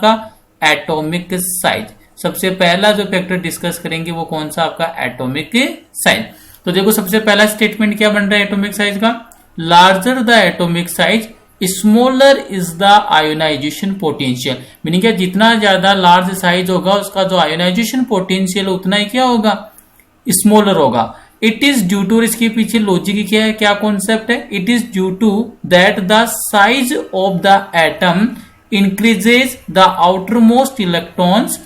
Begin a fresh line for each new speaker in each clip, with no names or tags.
आपका atomic size. सबसे पहला जो फैक्टर डिस्कस करेंगे वो कौन सा आपका एटॉमिक साइज। तो देखो सबसे पहला स्टेटमेंट क्या बन रहा है एटॉमिक साइज का, larger the atomic size smaller is the ionization potential. Meaning क्या, जितना ज्यादा लार्ज साइज होगा उसका जो आयोनाइजेशन पोटेंशियल उतना ही क्या होगा, स्मॉलर होगा। इट इज ड्यू टू, इसके पीछे लॉजिक क्या है, क्या कॉन्सेप्ट है, it is due to that the size of the atom increases the outermost electrons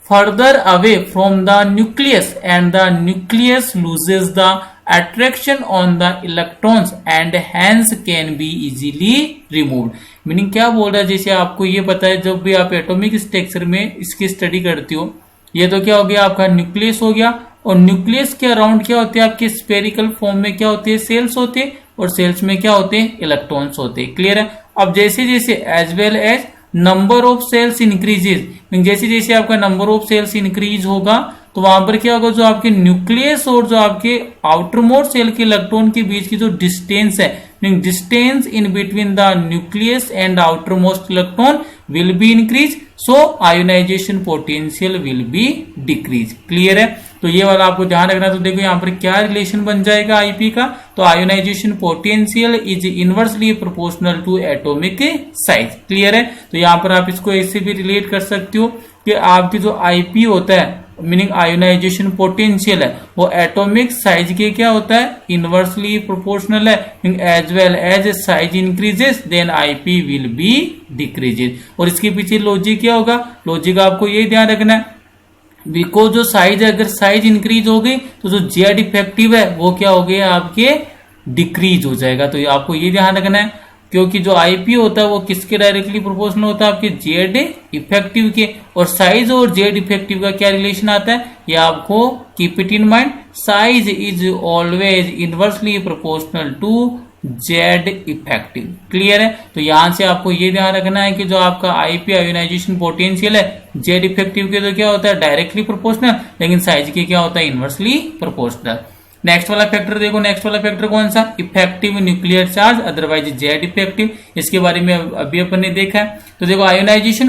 further away from the nucleus and the nucleus loses the attraction on the electrons and hence can be easily removed। Meaning क्या बोल रहा है, जैसे आपको ये पता है जब भी आप एटॉमिक स्ट्रक्चर में इसकी स्टडी करते हो, ये तो क्या हो गया आपका न्यूक्लियस हो गया, और न्यूक्लियस के अराउंड क्या होते हैं आपके स्फेरिकल फॉर्म में क्या होते हैं, सेल्स होते हैं, और सेल्स में क्या होते हैं, इलेक्ट्रॉन्स होते हैं। क्लियर है। अब जैसे जैसे as well as number of shells increases, जैसे जैसे आपका नंबर ऑफ सेल्स इंक्रीज होगा तो वहां पर क्या होगा, जो आपके न्यूक्लियस और जो आपके आउटरमोस्ट सेल के इलेक्ट्रॉन के बीच की जो डिस्टेंस है, distance in between the nucleus and outermost electron will be increase, so ionization potential will be decrease. Clear है। तो ये वाला आपको ध्यान रखना। तो देखो यहाँ पर क्या रिलेशन बन जाएगा आईपी का, तो ionisation potential is inversely proportional to atomic size. Clear है। तो यहाँ पर आप इसको ऐसे भी रिलेट कर सकते हो कि आपकी जो आईपी होता है मीनिंग आयोनाइजेशन पोटेंशियल है वो एटॉमिक साइज के क्या होता है, इनवर्सली प्रोपोर्शनल है। As well as size increases then IP will be decreases. और इसके पीछे लॉजिक क्या होगा, लॉजिक आपको ये ध्यान रखना है, बिकॉज जो साइज है अगर साइज इंक्रीज हो गई तो जो जेड इफेक्टिव है वो क्या हो गया आपके डिक्रीज हो जाएगा। तो आपको ये ध्यान रखना है, क्योंकि जो आईपी होता है वो किसके डायरेक्टली प्रोपोर्शनल होता है, आपके जेड इफेक्टिव के। और साइज और जेड इफेक्टिव का क्या रिलेशन आता है, ये आपको keep it in mind, size is always inversely proportional to Z effective. Clear है। तो यहां से आपको ये ध्यान रखना है कि जो आपका आईपी आयोनाइजेशन पोटेंशियल है जेड इफेक्टिव के तो क्या होता है डायरेक्टली प्रोपोर्शनल, लेकिन साइज के क्या होता है इनवर्सली प्रोपोर्शनल। नेक्स्ट वाला फैक्टर देखो, नेक्स्ट वाला फैक्टर कौन सा, effective nuclear charge otherwise Z effective. इसके बारे में अभी अपन ने देखा है। तो देखो ionization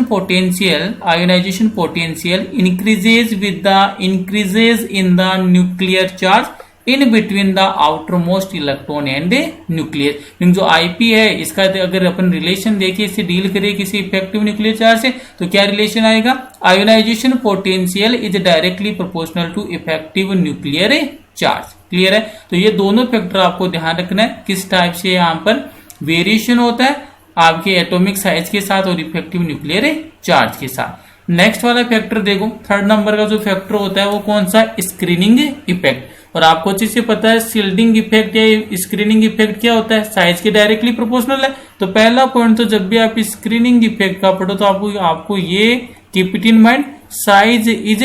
potential increases with the increases in the nuclear charge in between the outer most electron and nucleus. जो आईपी है इसका अगर अपन रिलेशन देखिए, इसे डील करें किसी इफेक्टिव न्यूक्लियर चार्ज से, तो क्या रिलेशन आएगा, ionisation potential is directly proportional to effective nuclear charge. Clear है। तो ये दोनों फैक्टर आपको ध्यान रखना है, किस टाइप से यहाँ पर वेरिएशन होता है आपके एटॉमिक साइज के साथ और इफेक्टिव न्यूक्लियर चार्ज के साथ। नेक्स्ट वाला फैक्टर देखो, थर्ड नंबर का जो फैक्टर होता है वो कौन सा, स्क्रीनिंग इफेक्ट। और आपको अच्छे से पता है शील्डिंग इफेक्ट या स्क्रीनिंग इफेक्ट क्या होता है, साइज के डायरेक्टली प्रोपोर्शनल है। तो पहला पॉइंट, तो जब भी आप स्क्रीनिंग इफेक्ट का पढ़ो तो आपको ये keep it in mind, size is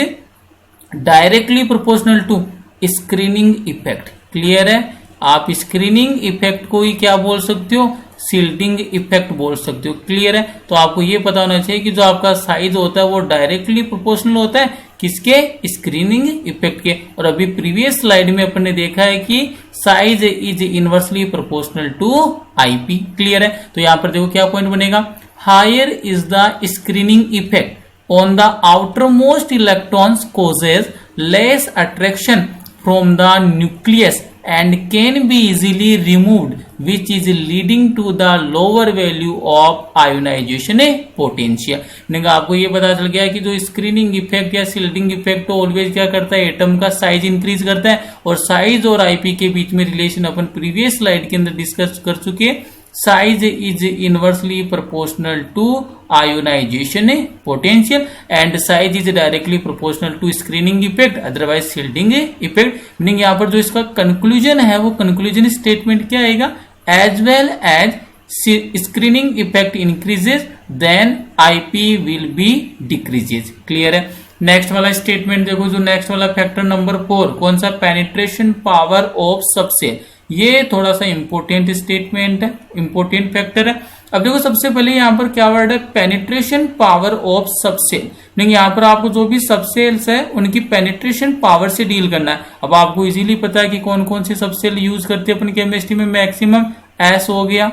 directly proportional to screening effect. Clear है। आप स्क्रीनिंग इफेक्ट को ही क्या बोल सकते हो, शील्डिंग इफेक्ट बोल सकते हो। क्लियर है। तो आपको ये पता होना चाहिए कि जो आपका साइज होता है वो डायरेक्टली प्रोपोर्शनल होता है किसके, स्क्रीनिंग इफेक्ट के। और अभी प्रीवियस स्लाइड में अपन ने देखा है कि size is inversely proportional to IP. Clear है। तो यहां पर देखो क्या पॉइंट बनेगा, higher is the screening effect on the outer most electrons causes less attraction from the nucleus and can be easily removed, which is leading to the lower value of ionization potential। आपको ये पता चल गया कि जो screening effect या shielding effect तो always क्या करता है, एटम का साइज इंक्रीज करता है। और साइज और आईपी के बीच में रिलेशन अपन प्रीवियस स्लाइड के अंदर डिस्कस कर चुके हैं, size is inversely proportional to ionisation potential and size is directly proportional to screening effect otherwise shielding effect. Meaning यहाँ पर जो इसका कंक्लूजन है वो कंक्लूजन स्टेटमेंट क्या आएगा, as well as screening effect increases then IP will be decreases. Clear है। Next वाला स्टेटमेंट देखो, जो नेक्स्ट वाला फैक्टर नंबर 4 कौन सा, पेनिट्रेशन पावर ऑफ सबसेल। ये थोड़ा सा इंपॉर्टेंट स्टेटमेंट है, इंपॉर्टेंट फैक्टर है। अब देखो सबसे पहले यहाँ पर क्या वर्ड है, पेनिट्रेशन पावर ऑफ सबसेल। नहीं, यहाँ पर आपको जो भी सबसेल्स है उनकी पेनिट्रेशन पावर से डील करना है। अब आपको इजीली पता है कि कौन कौन से सबसेल यूज करते हैं अपन केमिस्ट्री में, मैक्सिमम एस हो गया,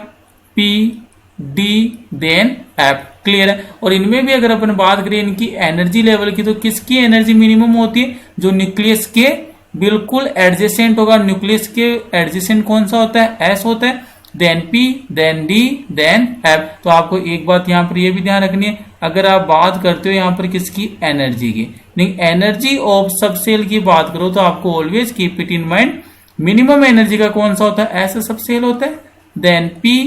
p, d, then f. Clear है। और इनमें भी अगर अपन बात करें इनकी एनर्जी लेवल की, तो किसकी एनर्जी मिनिमम होती है? जो न्यूक्लियस के बिल्कुल एडजेसेंट होगा। न्यूक्लियस के एडजेसेंट कौन सा होता है? एस होता है, then p, then d, then f. तो आपको एक बात यहाँ पर यह भी ध्यान रखनी है, अगर आप बात करते हो यहाँ पर किसकी? एनर्जी की, नहीं एनर्जी ऑफ सब सेल की बात करो तो आपको always keep it in mind, minimum energy का कौन सा होता है? ऐसा सब सेल होता है, then p,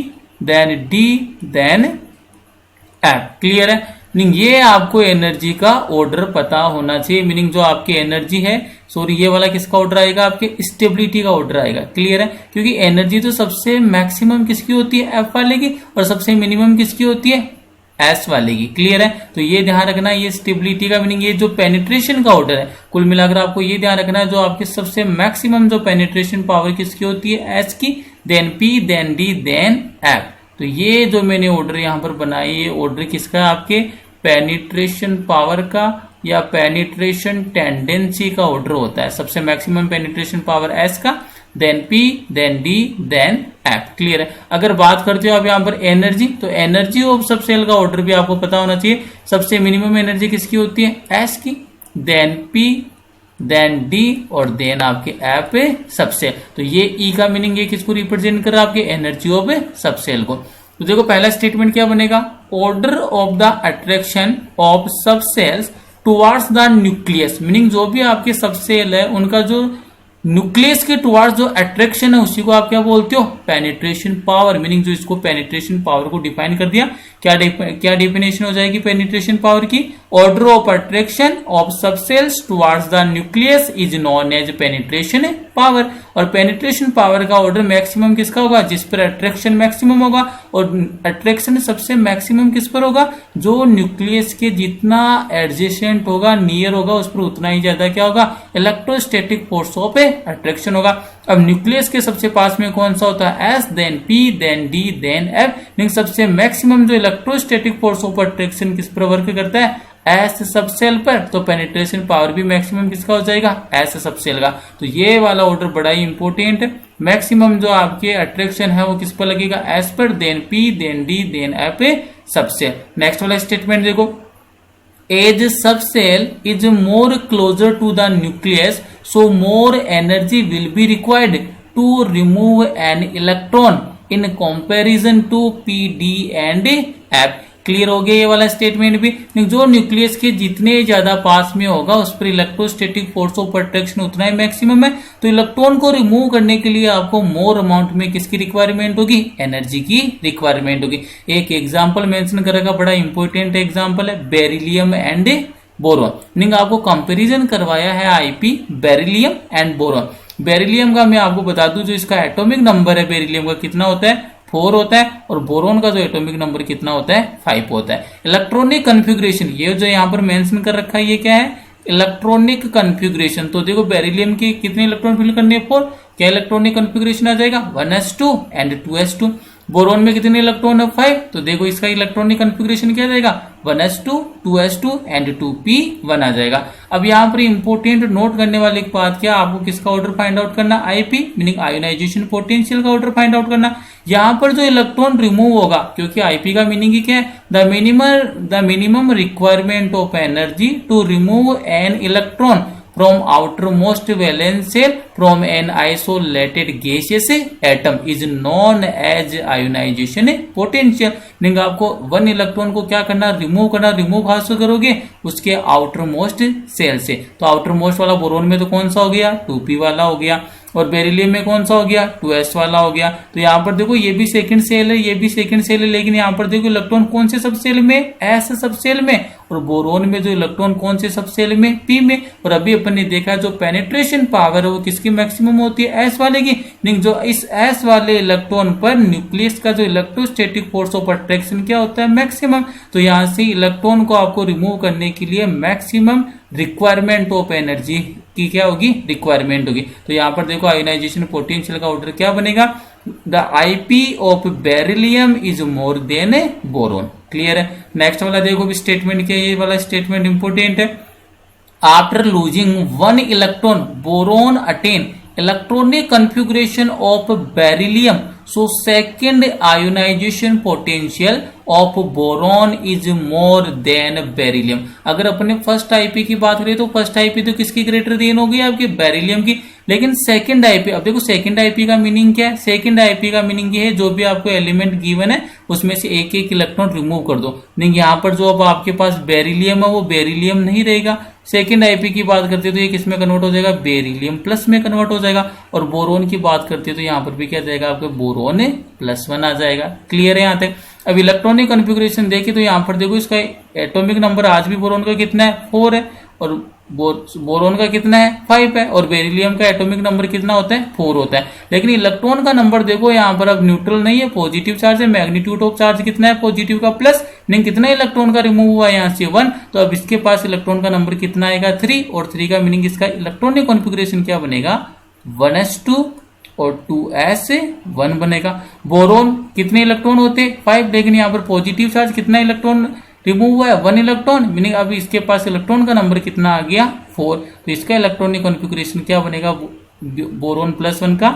then d, then f. Clear है? मीनिंग ये आपको एनर्जी का ऑर्डर पता होना चाहिए। मीनिंग जो आपकी एनर्जी है, सॉरी ये वाला किसका ऑर्डर आएगा? आपके स्टेबिलिटी का ऑर्डर आएगा। क्लियर है? क्योंकि एनर्जी तो सबसे मैक्सिमम किसकी होती है? एफ वाले की, और सबसे मिनिमम किसकी होती है? एस वाले की। क्लियर है? तो ये ध्यान रखना, ये स्टेबिलिटी का मीनिंग, ये जो पेनिट्रेशन का ऑर्डर है, कुल मिलाकर आपको ये ध्यान रखना है, जो आपके सबसे मैक्सिमम जो पेनिट्रेशन पावर किसकी होती है? एस की, then p, then d, then f. तो ये जो मैंने ऑर्डर यहां पर बनाई, ये ऑर्डर किसका है? आपके पेनिट्रेशन पावर का या पेनिट्रेशन टेंडेंसी का ऑर्डर होता है। सबसे मैक्सिमम पेनिट्रेशन पावर एस का, then p, then d, then f. Clear है? अगर बात करते हो आप यहाँ पर एनर्जी, तो एनर्जी ऑफ सब सेल का ऑर्डर भी आपको पता होना चाहिए। सबसे मिनिमम एनर्जी किसकी होती है? एस की, देन पी, देन डी, और देन आपके एफ सबसेल। तो ये ई का मीनिंग ये किसको रिप्रेजेंट कर रहा है? आपके एनर्जी ऑफ सबसेल को। तो देखो पहला स्टेटमेंट क्या बनेगा? Order of the attraction of subshells towards the nucleus. Meaning जो भी आपके सब सेल है उनका जो न्यूक्लियस के टुवार्ड्स जो अट्रैक्शन है उसी को आप क्या बोलते हो? Penetration power. मीनिंग जो इसको पेनिट्रेशन पावर को डिफाइन कर दिया, क्या डेफिनेशन हो जाएगी पेनिट्रेशन पावर की? Order of attraction of subshells towards the nucleus is known as penetration power. और पेनिट्रेशन पावर का ऑर्डर मैक्सिमम किसका होगा? जिस पर अट्रैक्शन मैक्सिमम होगा। और अट्रैक्शन सबसे मैक्सिमम किस पर होगा? जो न्यूक्लियस के जितना एडजेसेंट होगा, नियर होगा, उस पर उतना ही ज्यादा क्या होगा? इलेक्ट्रोस्टैटिक फोर्स ऑफ अट्रैक्शन होगा। अब न्यूक्लियस के सबसे पास में कौन सा होता है? S, then p, then d, then f. लेकिन सबसे मैक्सिमम जो इलेक्ट्रोस्टैटिक फोर्स ऑफ अट्रैक्शन किस पर वर्क करता है? एस सब सेल पर। तो पेनिट्रेशन पावर भी मैक्सिमम किसका हो जाएगा? एस सब सेल का। तो ये वाला ऑर्डर बड़ा ही इंपॉर्टेंट है। मैक्सिमम जो आपके अट्रैक्शन है वो किस पर लगेगा? एस पर, then p, then d, then f subshell. Next वाला स्टेटमेंट देखो, as subshell is more closer to the nucleus, so more energy will be required to remove an electron in comparison to P, D and F। Clear हो गया ये वाला statement भी। जो nucleus के जितने ज्यादा पास में होगा उस पर इलेक्ट्रोस्टैटिक फोर्स ऑफ अट्रैक्शन उतना ही मैक्सिमम है। तो इलेक्ट्रॉन को रिमूव करने के लिए आपको मोर अमाउंट में किसकी रिक्वायरमेंट होगी? एनर्जी की रिक्वायरमेंट होगी। एक एग्जाम्पल मेंशन करेगा, बड़ा इंपॉर्टेंट एग्जाम्पल है, बेरिलियम एंड बोरॉन। मीनिंग आपको कंपैरिजन करवाया है IP, beryllium and boron. Beryllium का मैं आपको बता दूं, जो इसका एटॉमिक नंबर है बेरिलियम का कितना होता है? 4 होता है। और बोरॉन का जो एटॉमिक नंबर कितना होता है? 5 होता है। इलेक्ट्रॉनिक कन्फिग्रेशन, ये जो यहाँ पर मेंशन कर रखा है, ये क्या है? Electronic configuration. तो देखो बेरिलियम के कितने इलेक्ट्रॉन फिल करने हैं? 4। क्या इलेक्ट्रॉनिक कन्फिग्रेशन आ जाएगा? 1s2 and 2s2। बोरॉन में कितने इलेक्ट्रॉन है? 5। तो देखो इसका इलेक्ट्रॉनिक कन्फिग्रेशन क्या जाएगा? 1s2, 2s2 एंड 2p1 आ जाएगा। अब यहाँ पर इंपोर्टेंट नोट करने वाली बात क्या? आपको किसका ऑर्डर फाइंड आउट करना? आईपी, मीनिंग आयोनाइजेशन पोटेंशियल का ऑर्डर फाइंड आउट करना। यहाँ पर जो इलेक्ट्रॉन रिमूव होगा, क्योंकि आईपी का मीनिंग ही क्या है? The minimum requirement of energy to remove an electron from outermost valence shell from an isolated gaseous atom is known as ionization potential। Meaning आपको 1 इलेक्ट्रॉन को क्या करना? रिमूव करना। रिमूव कहाँ से करोगे? उसके आउटर मोस्ट सेल से। तो आउटर मोस्ट वाला बोरोन में तो कौन सा हो गया? 2p वाला हो गया। और बेरिलियम में कौन सा हो गया? 2s वाला हो गया। तो यहाँ पर देखो ये भी सेकंड सेल है, ये भी सेकंड सेल है, लेकिन यहाँ पर देखो इलेक्ट्रॉन कौन से सब सेल में? s सब सेल में। और बोरोन में जो इलेक्ट्रॉन कौन से सब सेल में? p में। और अभी अपन ने देखा जो पेनिट्रेशन पावर है वो किसकी मैक्सिमम होती है? s वाले की। जो इस s वाले इलेक्ट्रॉन पर न्यूक्लियस का जो इलेक्ट्रोस्टैटिक फोर्स ऑफ अट्रैक्शन क्या होता है? मैक्सिमम। तो यहाँ से इलेक्ट्रॉन को आपको रिमूव करने के लिए मैक्सिमम रिक्वायरमेंट ऑफ एनर्जी की क्या होगी? रिक्वायरमेंट होगी। तो यहाँ पर देखो आयोनाइजेशन पोटेंशियल का ऑर्डर क्या बनेगा? The IP of beryllium is more than boron. Clear है? नेक्स्ट वाला देखो स्टेटमेंट क्या है? ये वाला स्टेटमेंट इंपोर्टेंट है। After losing 1 electron boron attain electronic configuration of beryllium, so second ionization potential of boron is more than beryllium. अगर अपने फर्स्ट आईपी की बात करें तो फर्स्ट आईपी तो किसकी ग्रेटर देन होगी, आपकी बेरिलियम की। लेकिन सेकंड आईपी, अब देखो सेकंड आईपी का मीनिंग क्या है, सेकंड आईपी का मीनिंग ये है जो भी आपको एलिमेंट गिवन है उसमें से एक एक इलेक्ट्रॉन रिमूव कर दो। नहीं, यहाँ पर जो अब आपके पास बेरिलियम है वो बेरिलियम नहीं रहेगा। सेकंड आईपी की बात करते हैं तो ये किसमें कन्वर्ट हो जाएगा, बेरिलियम प्लस में कन्वर्ट हो जाएगा। और बोरोन की बात करते हैं तो यहाँ पर भी क्या जाएगा, आपको बोरोन +1 आ जाएगा। क्लियर है यहाँ तक। अब इलेक्ट्रॉनिक कॉन्फ़िगरेशन देखिए तो यहाँ पर देखो इसका एटॉमिक नंबर आज भी बोरोन का कितना है, 4 है, और बोरोन का कितना है, 5 है, और बेरिलियम का एटॉमिक नंबर कितना होता है, 4 होता है। लेकिन इलेक्ट्रॉन का नंबर देखो यहाँ पर अब न्यूट्रल नहीं है, पॉजिटिव चार्ज है, मैग्नीट्यूड ऑफ चार्ज कितना है, पॉजिटिव का प्लस, नहीं कितना इलेक्ट्रॉन का रिमूव हुआ है यहाँ से 1, तो अब इसके पास इलेक्ट्रॉन का नंबर कितना आएगा, 3, और 3 का मीनिंग इसका इलेक्ट्रॉनिक कॉन्फ़िगरेशन क्या बनेगा, 1s2 और 2s1 बनेगा। बोरोन कितने इलेक्ट्रॉन होते, 5, लेकिन यहाँ पर पॉजिटिव चार्ज कितना इलेक्ट्रॉन रिमूव हुआ है, 1 इलेक्ट्रॉन, मीनिंग अभी इसके पास इलेक्ट्रॉन का नंबर कितना आ गया, 4। तो इसका इलेक्ट्रॉनिक कॉन्फ़िगरेशन क्या बनेगा, बोरोन +1 का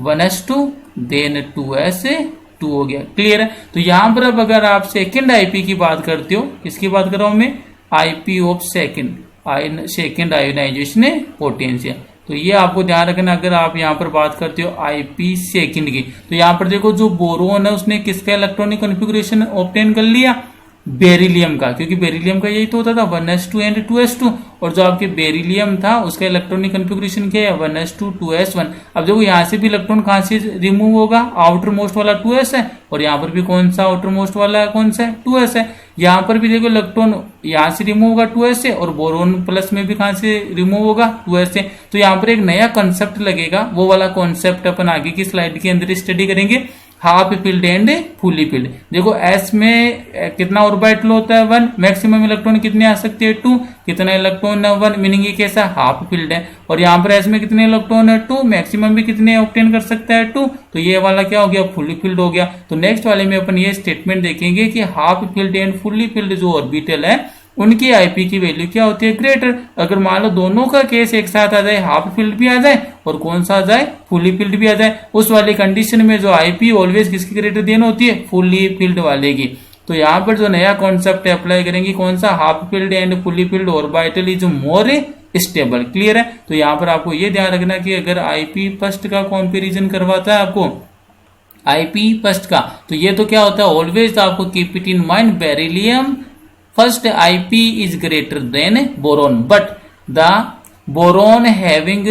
1s2 देन 2s2 हो गया। क्लियर है। तो यहां पर अब अगर आप सेकंड आईपी की बात करते हो, किसकी बात कर रहा हूं मैं, IP of second ionization potential, तो ये आपको ध्यान रखना। अगर आप यहाँ पर बात करते हो आईपी सेकंड की, तो यहाँ पर देखो जो बोरोन है उसने किसका इलेक्ट्रॉनिक कॉन्फ़िगरेशन ऑब्टेन कर लिया, बेरिलियम का, क्योंकि बेरिलियम का यही तो होता था 1s2 एंड 2s2, और जो आपके बेरिलियम था उसका इलेक्ट्रॉनिक कॉन्फ़िगरेशन क्या है, 1s2 2s1। अब देखो यहाँ से भी इलेक्ट्रॉन कहां से रिमूव होगा, आउटर मोस्ट वाला 2s है, और यहाँ पर भी कौन सा आउटर मोस्ट वाला कौन सा है, 2s है। यहाँ पर भी देखो इलेक्ट्रॉन यहाँ से रिमूव होगा 2s से, और बोरोन प्लस में भी कहां से रिमूव होगा, 2s से। तो यहाँ पर एक नया कंसेप्ट लगेगा, वो वाला कॉन्सेप्ट अपन आगे की स्लाइड के अंदर स्टडी करेंगे, half filled and fully field. देखो एस में कितना ऑर्बिटल होता है, 1, मैक्सिमम इलेक्ट्रॉन कितने आ सकते हैं, 2, कितना इलेक्ट्रॉन है, 1, मीनिंग ये कैसा हाफ फिल्ड है। और यहाँ पर एस में कितने इलेक्ट्रॉन है, 2, मैक्सिमम भी कितने ऑब्टेन कर सकता है, 2, तो ये वाला क्या हो गया, फुली फिल्ड हो गया। तो नेक्स्ट वाले में अपन ये स्टेटमेंट देखेंगे कि half filled and fully field जो ऑर्बिटल है उनकी आईपी की वैल्यू क्या होती है, ग्रेटर। अगर मान लो दोनों का केस एक साथ आ जाए, हाफ फील्ड भी आ जाए और कौन सा आ जाए, फुली फील्ड भी आ जाए, उस वाली कंडीशन में जो आईपी ऑलवेज किसकी ग्रेटर देन होती है, फुली फील्ड वाले की। तो यहाँ पर जो नया कॉन्सेप्ट अप्लाई करेंगे, कौन सा, half filled and fully filled orbital is more stable. Clear है। तो यहाँ पर आपको ये ध्यान रखना कि अगर आईपी फर्स्ट का कंपैरिजन करवाता है आपको, आईपी फर्स्ट का, तो ये तो क्या होता है, ऑलवेज आपको keep it in mind, beryllium first IP is greater than boron, but the boron having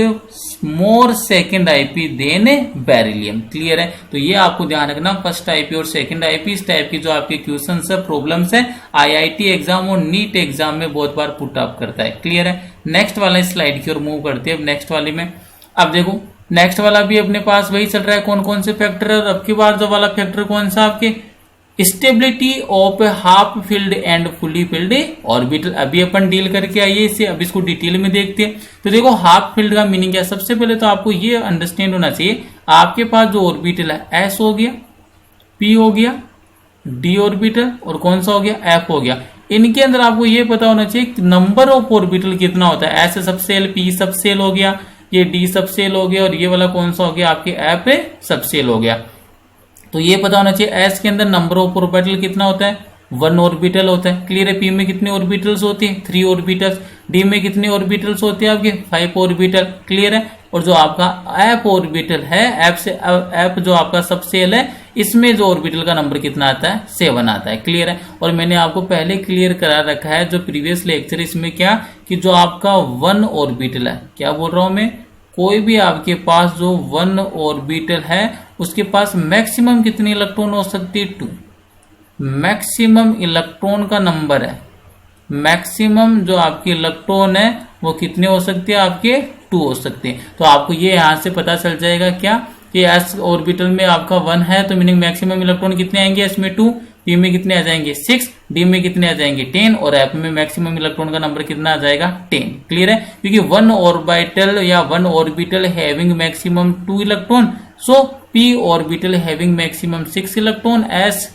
more second IP than beryllium। Clear है। तो ये आपको ध्यान रखना, फर्स्ट IP और सेकंड IP, इस टाइप की जो आपके क्वेश्चंस है, प्रॉब्लम्स है, IIT एग्जाम और नीट एग्जाम में बहुत बार पुट अप करता है। क्लियर है। नेक्स्ट वाला स्लाइड की ओर मूव करते हैं। नेक्स्ट वाले में अब देखो, नेक्स्ट वाला भी अपने पास वही चल रहा है, कौन कौन से फैक्टर है। अब की बार जो वाला फैक्टर कौन सा, आपके stability of half filled and fully filled orbital. अभी अपन डील करके आइए इसे, अब इसको डिटेल में देखते हैं। तो देखो हाफ फील्ड का मीनिंग क्या है, सबसे पहले तो आपको ये अंडरस्टैंड होना चाहिए, आपके पास जो ऑर्बिटल है, एस हो गया, पी हो गया, डी ऑर्बिटल, और कौन सा हो गया, एफ हो गया। इनके अंदर आपको ये पता होना चाहिए नंबर ऑफ ऑर्बिटल कितना होता है। एस सब सेल, पी सब सेल हो गया, ये डी सब सेल हो गया, और ये वाला कौन सा हो गया, आपके एफ सब सेल हो गया। तो ये पता होना चाहिए एस के अंदर नंबर ऑफ ऑर्बिटल कितना होता है, 1 ऑर्बिटल होता है। क्लियर है। पी में कितने ऑर्बिटल्स होती है, 3 ऑर्बिटल्स। डी में कितने ऑर्बिटल्स होते हैं आपके, 5 ऑर्बिटल। क्लियर है। और जो आपका एफ ऑर्बिटल है, एफ जो आपका सब सेल है, इसमें जो ऑर्बिटल का नंबर कितना आता है, 7 आता है। क्लियर है। और मैंने आपको पहले क्लियर करा रखा है जो प्रीवियस लेक्चर, इसमें क्या कि जो आपका 1 ऑर्बिटल है, क्या बोल रहा हूं मैं, कोई भी आपके पास जो 1 ऑर्बिटल है उसके पास मैक्सिमम कितने इलेक्ट्रॉन हो सकती है, 2। मैक्सिमम इलेक्ट्रॉन का नंबर है, मैक्सिमम जो आपके इलेक्ट्रॉन है वो कितने हो सकते हैं, आपके 2 हो सकते हैं। तो आपको ये यहां से पता चल जाएगा क्या कि एस ऑर्बिटल में आपका 1 है, तो मीनिंग मैक्सिमम इलेक्ट्रॉन कितने आएंगे, एस में 2, पी में कितने आ जाएंगे, 6, डी में कितने आ जाएंगे, 10, और एफ में मैक्सिमम इलेक्ट्रॉन का नंबर कितना आ जाएगा, 10। क्लियर है। क्योंकि 1 ऑर्बिटल या 1 orbital having maximum 2 electron, so P orbital having maximum 6 electron, S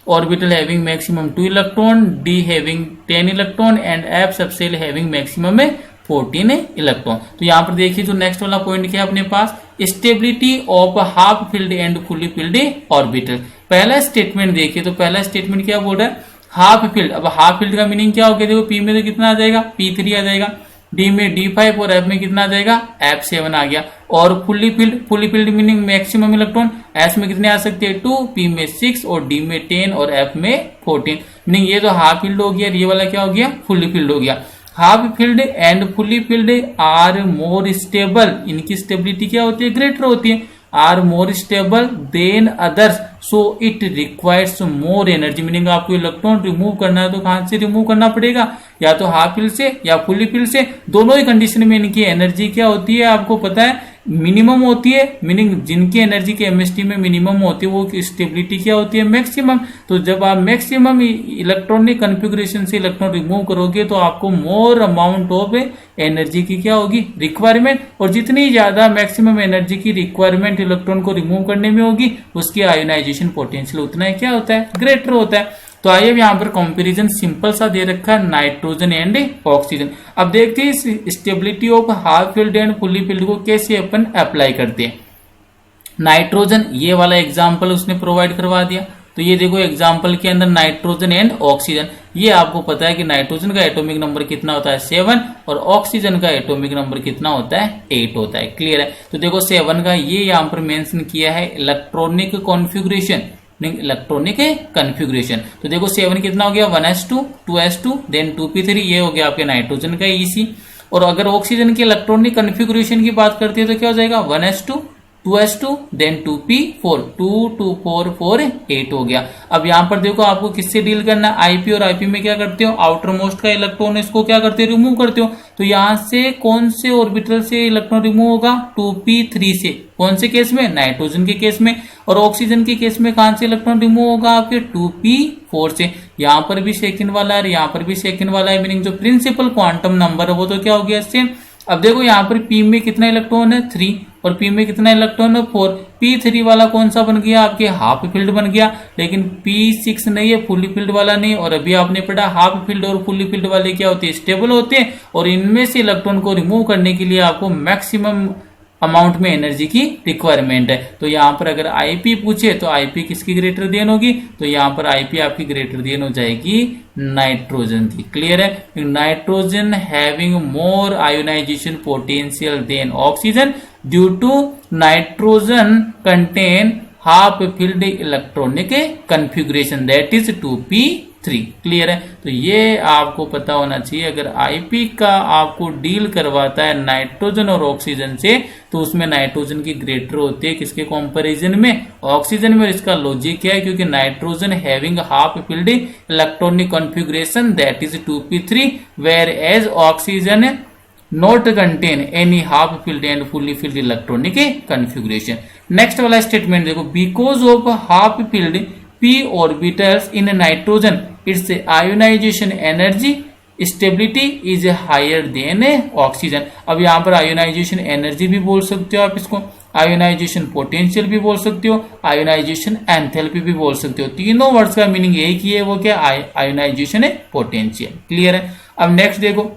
orbital having maximum 2 electron, D having 10 electron, and F subshell having maximum 14 electron. तो यहाँ पर देखिए जो नेक्स्ट वाला पॉइंट क्या है अपने पास, stability of half filled and fully filled orbital. पहला स्टेटमेंट देखिए, तो पहला स्टेटमेंट क्या बोल रहा है, हाफ फील्ड। अब हाफ फील्ड का मीनिंग क्या हो गया, देखो पी में तो कितना आ जाएगा, P3 आ जाएगा, डी में D5 और एफ में कितना आ जाएगा, F7 आ गया। और fully field meaning maximum electron, S में कितने आ सकते हैं 2, पी में 6 और डी में 10 और एफ में 14। मीनिंग ये तो हाफ फील्ड हो गया, ये वाला क्या हो गया, फुली फील्ड हो गया। Half filled and fully filled are more stable, इनकी स्टेबिलिटी क्या होती है, ग्रेटर होती है, are more stable than others, so it requires more energy. Meaning आपको इलेक्ट्रॉन रिमूव करना है तो कहां से रिमूव करना पड़ेगा, या तो हाफ फील्ड से या फुली फील्ड से। दोनों ही कंडीशन में इनकी एनर्जी क्या होती है, आपको पता है मिनिमम होती है। मीनिंग जिनकी एनर्जी के एमएसटी में मिनिमम होती है वो स्टेबिलिटी क्या होती है, मैक्सिमम। तो जब आप मैक्सिमम इलेक्ट्रॉनिक कॉन्फ़िगरेशन से इलेक्ट्रॉन रिमूव करोगे तो आपको मोर अमाउंट ऑफ एनर्जी की क्या होगी, रिक्वायरमेंट। और जितनी ज्यादा मैक्सिमम एनर्जी की रिक्वायरमेंट इलेक्ट्रॉन को रिमूव करने में होगी, उसकी आयोनाइजेशन पोटेंशियल उतना ही क्या होता है, ग्रेटर होता है। तो आइए यहाँ पर कंपैरिजन सिंपल सा दे रखा है नाइट्रोजन एंड ऑक्सीजन। अब देखते हैं stability of half filled and fully field को कैसे अपन अप्लाई करते हैं। नाइट्रोजन, ये वाला एग्जांपल उसने प्रोवाइड करवा दिया। तो ये देखो एग्जांपल के अंदर नाइट्रोजन एंड ऑक्सीजन, ये आपको पता है कि नाइट्रोजन का एटॉमिक नंबर कितना होता है 7 और ऑक्सीजन का एटॉमिक नंबर कितना होता है 8 होता है। क्लियर है। तो देखो 7 का ये यहाँ पर मेंशन किया है इलेक्ट्रॉनिक कॉन्फ़िगरेशन, इलेक्ट्रॉनिक कॉन्फ़िगरेशन। तो देखो 7 कितना हो गया 1s2 2s2 देन 2p3, ये हो गया आपके नाइट्रोजन का EC। और अगर ऑक्सीजन के इलेक्ट्रॉनिक कॉन्फ़िगरेशन की बात करते हैं तो क्या हो जाएगा 1s2 2s2 देन 2p4 2 2 4 4 8 हो गया। अब यहां पर देखो आपको किससे डील करना है, आईपी, और आईपी में क्या करते हो, आउटर मोस्ट का इलेक्ट्रॉन इसको क्या करते हो, रिमूव करते हो। तो यहां से कौन से ऑर्बिटल से इलेक्ट्रॉन रिमूव होगा 2p3 से, कौन से केस में, नाइट्रोजन के केस में। और ऑक्सीजन के केस में कहां से इलेक्ट्रॉन रिमूव होगा आपके 2p4 से। यहां पर भी सेकंड वाला है, यहां पर भी सेकंड वाला है, मीनिंग जो प्रिंसिपल क्वांटम नंबर है वो तो क्या हो गया सेम। अब देखो यहाँ पर P में कितना इलेक्ट्रॉन है 3 और P में कितना इलेक्ट्रॉन है 4। P3 वाला कौन सा बन गया आपके हाफ फील्ड बन गया, लेकिन P6 नहीं है, फुली फील्ड वाला नहीं। और अभी आपने पढ़ा हाफ फील्ड और फुली फील्ड वाले क्या होते हैं, स्टेबल होते हैं। और इनमें से इलेक्ट्रॉन को रिमूव करने के लिए आपको मैक्सिमम अमाउंट में एनर्जी की रिक्वायरमेंट है। तो यहाँ पर अगर आईपी पूछे तो आईपी किसकी ग्रेटर देन होगी, तो यहाँ पर आईपी आपकी ग्रेटर देन हो जाएगी नाइट्रोजन की। क्लियर है। Nitrogen having more ionisation potential than oxygen due to nitrogen contain half filled electronic configuration that is 2p3। Clear है। तो ये आपको पता होना चाहिए, अगर आईपी का आपको डील करवाता है नाइट्रोजन और ऑक्सीजन से तो उसमें नाइट्रोजन की ग्रेटर होती है किसके कंपैरिजन में, ऑक्सीजन में। इसका लॉजिक क्या है, क्योंकि nitrogen having half filled electronic configuration that is 2p3 whereas oxygen not contain any half filled and fully filled electronic configuration. Next वाला स्टेटमेंट देखो, because of half filled p orbitals in nitrogen its ionization energy stability is higher than oxygen। अब यहाँ पर ionisation energy भी बोल सकते हो आप इसको, आयोनाइजेशन पोटेंशियल भी बोल सकते हो, आयोनाइजेशन एंथैल्पी भी बोल सकते हो। तीनों वर्ड्स का मीनिंग एक ही है, वो क्या, आयोनाइजेशन है, पोटेंशियल। क्लियर है। अब नेक्स्ट देखो,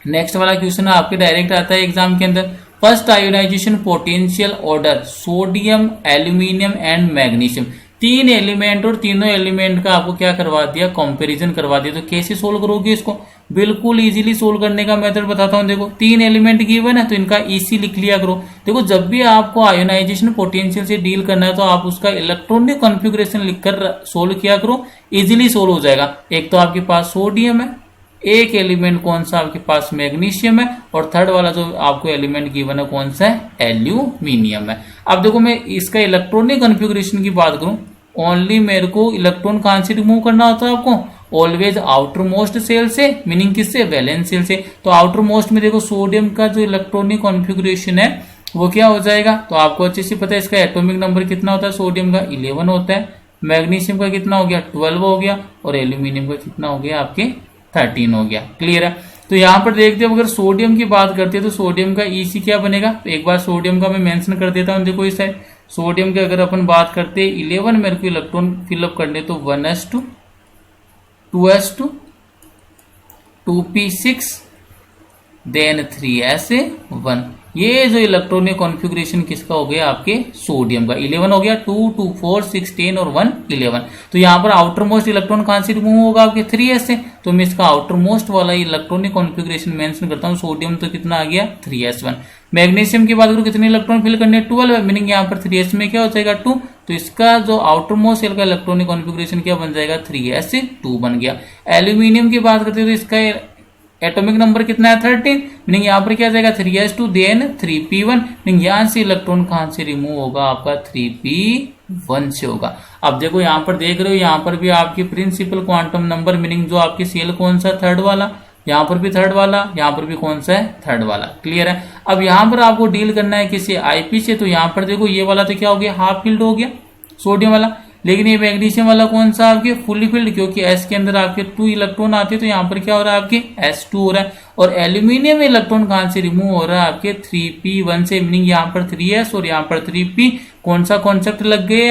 नेक्स्ट वाला क्वेश्चन आपके डायरेक्ट आता है एग्जाम के अंदर। First ionization potential order sodium, aluminium and magnesium. 3 element और तीनों एलिमेंट का आपको क्या करवा दिया, कंपैरिजन करवा दिया। तो कैसे सोल्व करोगे इसको, बिल्कुल इजीली सोल्व करने का मेथड बताता हूं। देखो 3 एलिमेंट गिवन है तो इनका ईसी लिख लिया करो। देखो जब भी आपको आयोनाइजेशन पोटेंशियल से डील करना है तो आप उसका इलेक्ट्रॉनिक कॉन्फ़िगरेशन लिखकर सोल्व किया करो, इजीली सोल्व हो जाएगा। एक तो आपके पास सोडियम है, एक एलिमेंट कौन सा आपके पास मैग्नीशियम है, और थर्ड वाला जो आपको एलिमेंट गिवन है कौन सा है, एल्यूमिनियम है। अब देखो मैं इसका इलेक्ट्रॉनिक कॉन्फ़िगरेशन की बात करूं, ओनली मेरे को इलेक्ट्रॉन कहां से रिमूव करना होता है आपको, ऑलवेज आउटर मोस्ट सेल से, मीनिंग किससे, वैलेंस सेल से। तो आउटर मोस्ट में देखो सोडियम का जो इलेक्ट्रॉनिक कॉन्फ़िगरेशन है वो क्या हो जाएगा, तो आपको अच्छे से पता है इसका एटॉमिक नंबर कितना होता है, सोडियम का 11 होता है, मैग्नीशियम का कितना हो गया 12 हो गया, और एल्यूमिनियम का कितना हो गया आपके 13 हो गया। क्लियर है। तो यहां पर देखते हैं अगर सोडियम की बात करते हैं तो सोडियम का ईसी क्या बनेगा, तो एक बार सोडियम का मैं मेंशन कर देता हूं। देखो इस साइड सोडियम की अगर अपन बात करते हैं 11 मेरे को इलेक्ट्रॉन फिलअप करने, तो 1s2 2s2 2p6 then 3s1। ये जो इलेक्ट्रॉनिक कॉन्फ़िगरेशन किसका हो गया, आपके सोडियम का। 11 हो गया, 2, 2, 4, 6, 10 और 1, 11। तो यहाँ पर आउटर मोस्ट इलेक्ट्रॉन कहां से रिमूव होगा, आपके 3s से। तो मैं इसका आउटर मोस्ट वाला इलेक्ट्रॉनिक कॉन्फ़िगरेशन मेंशन करता हूँ। सोडियम तो कितना आ गया, 3s1। मैग्नीशियम की बात करूँ, कितने इलेक्ट्रॉन फिल करने, 12 है, मीनिंग यहाँ पर 3s में क्या हो जाएगा, 2। तो इसका जो आउटर मोस्ट सेल का इलेक्ट्रॉनिक कॉन्फ़िगरेशन क्या बन जाएगा, 3s2 बन गया। एल्यूमिनियम की बात करते हैं तो इसका एटॉमिक नंबर कितना है, 13, मीनिंग यहाँ पर क्या आ जाएगा, 3s2 देन 3p1, मीनिंग यहाँ से इलेक्ट्रॉन कहां से रिमूव होगा, आपका 3p1 से होगा। अब देखो यहाँ पर देख रहे हो, यहाँ पर भी आपकी प्रिंसिपल क्वांटम नंबर, मीनिंग जो आपकी सेल कौन सा, थर्ड वाला, यहाँ पर भी थर्ड वाला, यहाँ पर भी कौन सा है, थर्ड वाला। क्लियर है। अब यहाँ पर आपको डील करना है किसी आईपी से, तो यहाँ पर देखो ये वाला तो क्या हो गया, हाफ फील्ड हो गया सोडियम वाला, लेकिन ये मैग्नीशियम वाला कौन सा, आपके फुली फील्ड, क्योंकि S के अंदर आपके 2 इलेक्ट्रॉन आते हैं, तो यहाँ पर क्या हो रहा है, आपके S2 हो रहा है। और एल्यूमिनियम में इलेक्ट्रॉन कहां से रिमूव हो रहा है, आपके 3p1 से, मीनिंग यहाँ पर 3s और यहाँ पर 3p। कौन सा कॉन्सेप्ट लग गया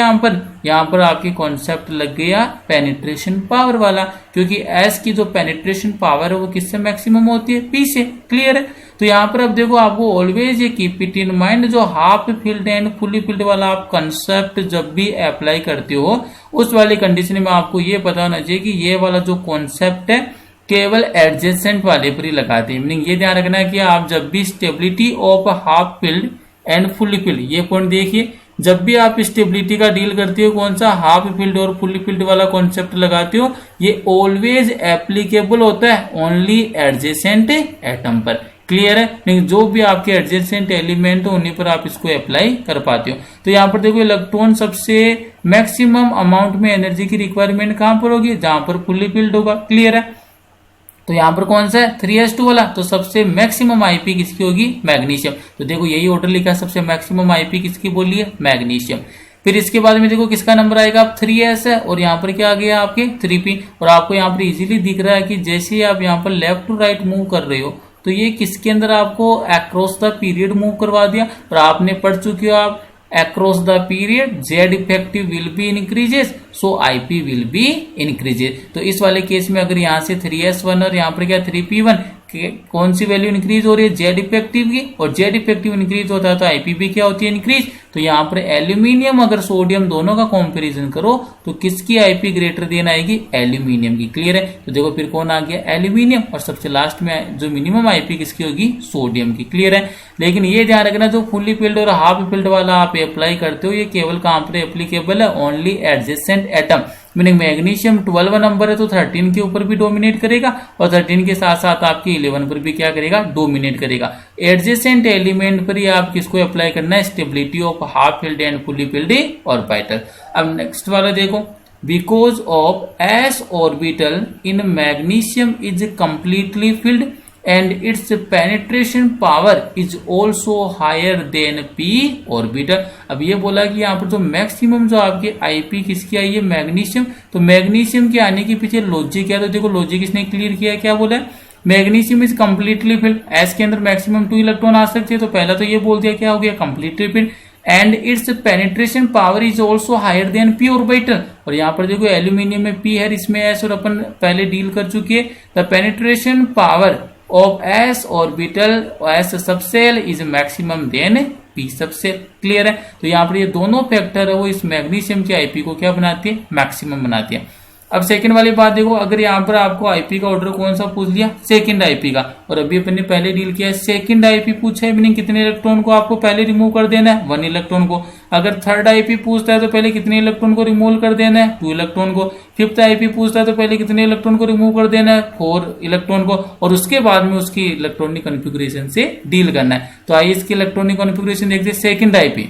यहाँ पर आपके कॉन्सेप्ट लग गया पेनिट्रेशन पावर वाला, क्योंकि S की जो पेनिट्रेशन पावर है वो किससे मैक्सिमम होती है, P से। क्लियर है। तो यहाँ पर अब देखो, आपको ऑलवेज ये कीप इट इन माइंड, जो half filled and fully field वाला आप कंसेप्ट जब भी अप्लाई करते हो, उस वाली कंडीशन में आपको ये पता होना चाहिए कि ये वाला जो कॉन्सेप्ट है केवल एडजेसेंट वाले पर ही लगाते हैं। मीनिंग ये ध्यान रखना है कि आप जब भी stability of half filled and fully field, ये पॉइंट देखिए, जब भी आप स्टेबिलिटी का डील करते हो, कौन सा, हाफ फील्ड और फुली फील्ड वाला कॉन्सेप्ट लगाते हो, ये ऑलवेज एप्लीकेबल होता है ओनली एडजेसेंट एटम पर। क्लियर है। लेकिन जो भी आपके एडजेसेंट एलिमेंट हो उन्हीं पर आप इसको अप्लाई कर पाते हो। तो यहाँ पर देखो, इलेक्ट्रॉन सबसे मैक्सिमम अमाउंट में एनर्जी की रिक्वायरमेंट कहां पर होगी, जहां पर फुली फील्ड होगा। क्लियर है। तो यहाँ पर कौन सा है, 3s2 वाला, तो सबसे मैक्सिमम आईपी किसकी होगी, मैग्नीशियम। तो देखो यही ऑर्डर लिखा है, सबसे मैक्सिमम आईपी किसकी बोलिए, मैग्नीशियम। फिर इसके बाद में देखो किसका नंबर आएगा, 3s है, और यहाँ पर क्या आ गया आपके 3p। और आपको यहाँ पर इजीली दिख रहा है कि जैसे ही आप यहाँ पर लेफ्ट टू राइट मूव कर रहे हो, तो ये किसके अंदर आपको अक्रॉस द पीरियड मूव करवा दिया। और आपने पढ़ चुके हो आप, across the period Z effective will be increases, so IP will be increases। तो इस वाले केस में अगर यहाँ से 3s1 और यहाँ पर क्या 3p1, कौन सी वैल्यू इंक्रीज हो रही है, जेड इफेक्टिव की, और जेड इफेक्टिव इंक्रीज होता है तो आईपी भी क्या होती है, इंक्रीज। तो यहाँ पर एल्यूमिनियम अगर सोडियम दोनों का कंपैरिजन करो तो किसकी आईपी ग्रेटर देन आएगी, एल्यूमिनियम की। क्लियर है। तो देखो फिर कौन आ गया, एल्यूमिनियम, और सबसे लास्ट में जो मिनिमम आईपी किसकी होगी, सोडियम की। क्लियर है। लेकिन ये ध्यान रखना, जो फुली फिल्ड और हाफ फिल्ड वाला आप अप्लाई करते हो, ये केवल कहां पर एप्लीकेबल है, only adjacent atom. Meaning magnesium 12 number है तो 13 के ऊपर भी डोमिनेट करेगा, और 13 के साथ साथ आपकी 11 पर भी क्या करेगा, डोमिनेट करेगा। एडजेसेंट एलिमेंट पर ही आप किसको अप्लाई करना है, stability of half filled and fully filled orbital. अब नेक्स्ट वाला देखो, because of S orbital in magnesium is completely filled and its penetration power is also higher than p orbital। अब ये बोला कि यहाँ पर जो मैक्सिमम जो आपके आईपी किसकी आई है, मैग्नीशियम। तो मैग्नीशियम के आने के पीछे लॉजिक क्या है, तो देखो लॉजिक इसने क्लियर किया, क्या बोला है, magnesium is completely filled, S के अंदर मैक्सिमम 2 इलेक्ट्रॉन आ सकते हैं, तो पहला तो ये बोल दिया, क्या हो गया, completely filled, and its penetration power is also higher than p orbital. और यहाँ पर देखो एल्यूमिनियम में पी है, इसमें एस, और अपन पहले डील कर चुके हैं। The penetration power of s orbital s subshell is maximum than p subshell. Clear है। तो यहाँ पर ये दोनों फैक्टर है वो इस मैग्नीशियम के आईपी को क्या बनाती है, मैक्सिमम बनाती है। अब सेकंड वाली बात देखो, अगर यहाँ पर आपको आईपी का ऑर्डर कौन सा पूछ लिया, सेकंड आईपी का, और अभी अपन ने पहले डील किया है सेकंड आईपी पूछा है, मीनिंग कितने इलेक्ट्रॉन को आपको पहले रिमूव कर देना है, 1 इलेक्ट्रॉन को। अगर थर्ड आईपी पूछता है तो पहले कितने इलेक्ट्रॉन को रिमूव कर देना है, 2 इलेक्ट्रॉन को। फिफ्थ आईपी पूछता है तो पहले कितने इलेक्ट्रॉन को रिमूव कर देना है, 4 इलेक्ट्रॉन को, और उसके बाद में उसकी इलेक्ट्रॉनिक कॉन्फ़िगरेशन से डील करना है। तो आइए इसकी इलेक्ट्रॉनिक कॉन्फ़िगरेशन देखते हैं, सेकंड आईपी।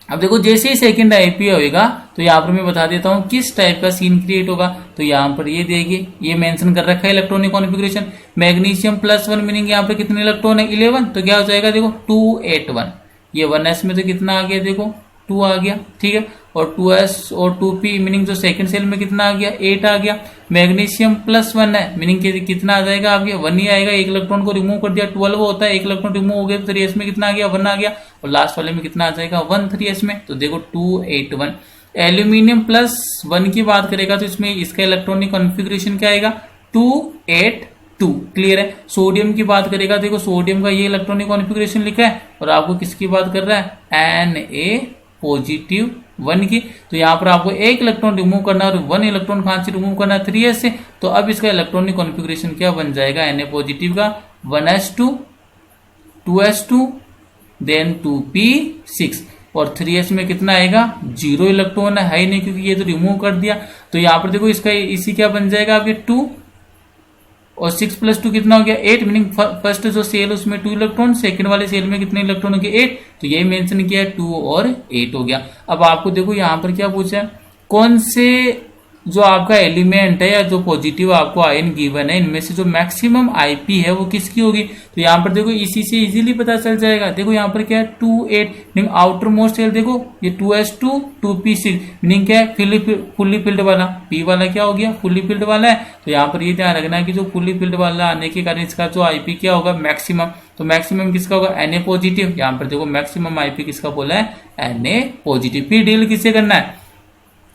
अब देखो जैसे ही सेकंड आईपी होगा तो यहाँ पर मैं बता देता हूँ किस टाइप का सीन क्रिएट होगा। तो यहाँ पर ये देखिए, ये मेंशन कर रखा है इलेक्ट्रॉनिक कॉन्फ़िगरेशन, मैग्नीशियम +1, मीनिंग यहाँ पर कितने इलेक्ट्रॉन है, 11। तो क्या हो जाएगा, देखो 281, ये 1s में तो कितना आ गया, देखो 2 आ गया, ठीक है। और 2s और 2p, मीनिंग जो सेकंड सेल में कितना आ गया, 8 आ गया। मैग्नीशियम +1 है, मीनिंग कितना आ जाएगा आपके, 1 ही आएगा। एक इलेक्ट्रॉन को रिमूव कर दिया, 12 होता है, एक इलेक्ट्रॉन रिमूव हो गया तो 3s में कितना आ गया, 1 आ गया। और लास्ट वाले में कितना आ जाएगा, 1 3s में। तो देखो 281। एल्यूमिनियम +1 की बात करेगा तो इसमें इसका इलेक्ट्रॉनिक कॉन्फ़िगरेशन क्या आएगा, 28p। 2। क्लियर है। सोडियम की बात करेगा, देखो सोडियम का ये इलेक्ट्रॉनिक कॉन्फ़िगरेशन लिखा है और आपको किसकी बात कर रहा है, Na+1 की। तो यहाँ पर आपको एक इलेक्ट्रॉन रिमूव करना है और 1 इलेक्ट्रॉन कहां से रिमूव करना है, 3s से। तो अब इसका इलेक्ट्रॉनिक कॉन्फ़िगरेशन क्या बन जाएगा, Na+ का 1s2 2s2 देन 2p6 और 3s में कितना आएगा, 0 इलेक्ट्रॉन है ही नहीं क्योंकि ये तो रिमूव कर दिया। तो यहाँ पर देखो इसका इसी क्या बन जाएगा आपके 2 और 6 + 2 कितना हो गया 8, मीनिंग फर्स्ट जो सेल उसमें 2 इलेक्ट्रॉन, सेकंड वाले सेल में कितने इलेक्ट्रॉन हो गए 8। तो यही मेंशन किया है 2 और 8 हो गया। अब आपको देखो यहाँ पर क्या पूछा है, कौन से जो आपका एलिमेंट है या जो पॉजिटिव आपको आयन गिवन है इनमें से जो मैक्सिमम आईपी है वो किसकी होगी। तो यहाँ पर देखो इसी से इजीली पता चल जाएगा। देखो यहाँ पर क्या है 2 8, मीनिंग आउटर मोस्ट सेल देखो ये 2s2 2p6, मीनिंग क्या है फुल्ली फिल्ड वाला, p वाला क्या हो गया फुल्ली फिल्ड वाला है। तो यहाँ पर ये ध्यान रखना है कि जो फुल्ली फिल्ड वाला आने के कारण इसका जो आईपी क्या होगा मैक्सिमम। तो मैक्सिमम किसका होगा, Na+। यहाँ पर देखो मैक्सिमम आईपी किसका बोला है, Na+। फिर डील किससे करना है,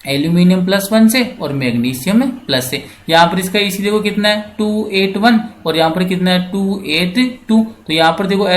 एल्यूमिनियम +1 से और मैग्नीशियम प्लस से। यहाँ पर इसका इसी देखो कितना है 281 और यहाँ पर कितना है 282। तो यहाँ पर देखो